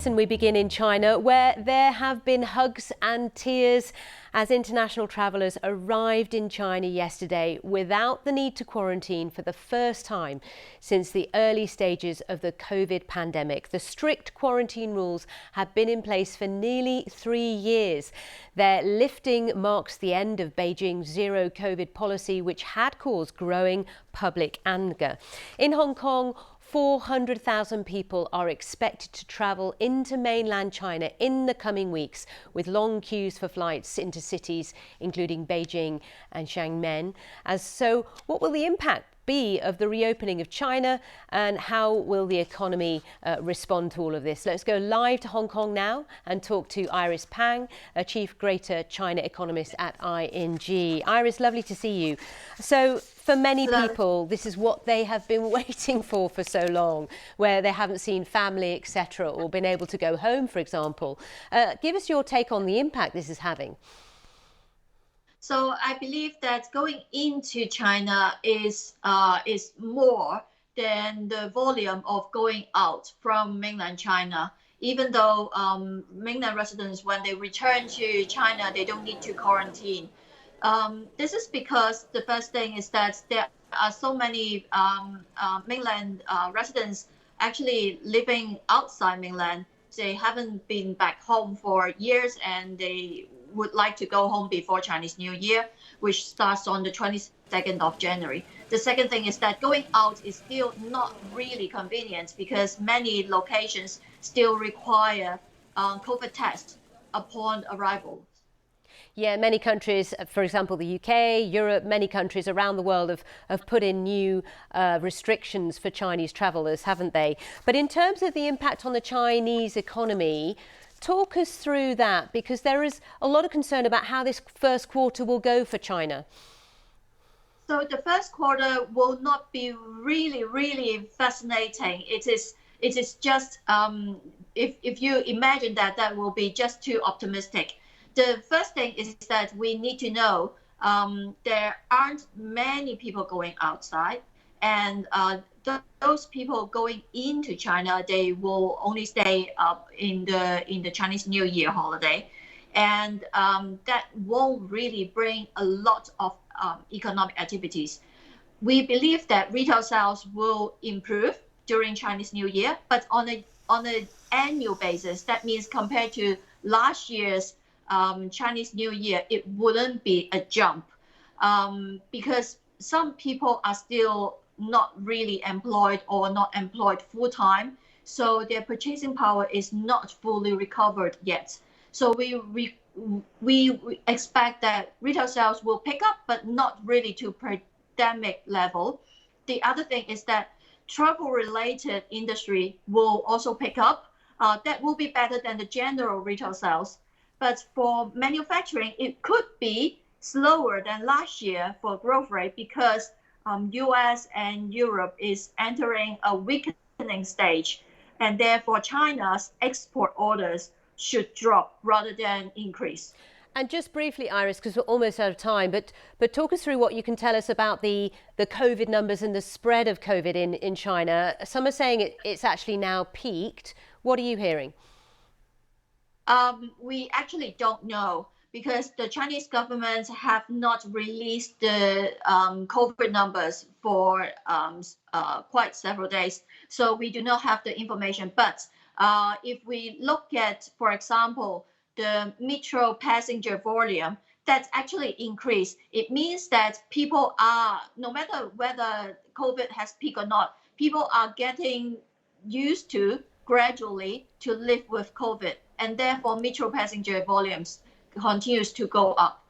And we begin in China, where there have been hugs and tears as international travellers arrived in China yesterday without the need to quarantine for the first time since the early stages of the COVID pandemic. The strict quarantine rules have been in place for nearly 3 years. Their lifting marks the end of Beijing's zero COVID policy, which had caused growing public anger. In Hong Kong, 400,000 people are expected to travel into mainland China in the coming weeks, with long queues for flights into cities including Beijing and Xiamen. So what will the impact be of the reopening of China, and how will the economy respond to all of this? Let's go live to Hong Kong now and talk to Iris Pang, a Chief Greater China Economist at ING. Iris, lovely to see you. So for many people, this is what they have been waiting for so long, where they haven't seen family, etc., or been able to go home, for example. Give us your take on the impact this is having. So I believe that going into China is more than the volume of going out from mainland China. Even though mainland residents, when they return to China, they don't need to quarantine. This is because the first thing is that there are so many mainland residents actually living outside mainland. They haven't been back home for years, and they would like to go home before Chinese New Year, which starts on the 22nd of January. The second thing is that going out is still not really convenient because many locations still require COVID tests upon arrival. Yeah, many countries, for example, the UK, Europe, many countries around the world have put in new restrictions for Chinese travellers, haven't they? But in terms of the impact on the Chinese economy, talk us through that, because there is a lot of concern about how this first quarter will go for China. So the first quarter will not be really fascinating. It is just, if you imagine that will be just too optimistic. The first thing is that we need to know there aren't many people going outside, and those people going into China, they will only stay in the Chinese New Year holiday, and that won't really bring a lot of economic activities. We believe that retail sales will improve during Chinese New Year, but on an annual basis, that means compared to last year's Chinese New Year, it wouldn't be a jump because some people are still not really employed or not employed full-time, so their purchasing power is not fully recovered yet. So we expect that retail sales will pick up, but not really to pandemic level. The other thing is that travel-related industry will also pick up. That will be better than the general retail sales. But for manufacturing, it could be slower than last year for growth rate because US and Europe is entering a weakening stage, and therefore China's export orders should drop rather than increase. And just briefly, Iris, because we're almost out of time, but talk us through what you can tell us about the COVID numbers and the spread of COVID in China. Some are saying it's actually now peaked. What are you hearing? We actually don't know, because the Chinese government have not released the COVID numbers for quite several days. So we do not have the information. But if we look at, for example, the metro passenger volume, that's actually increased. It means that people are, no matter whether COVID has peaked or not, people are getting used to gradually to live with COVID. And therefore, metro passenger volumes continues to go up.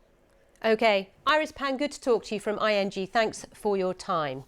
OK. Iris Pang, good to talk to you from ING. Thanks for your time.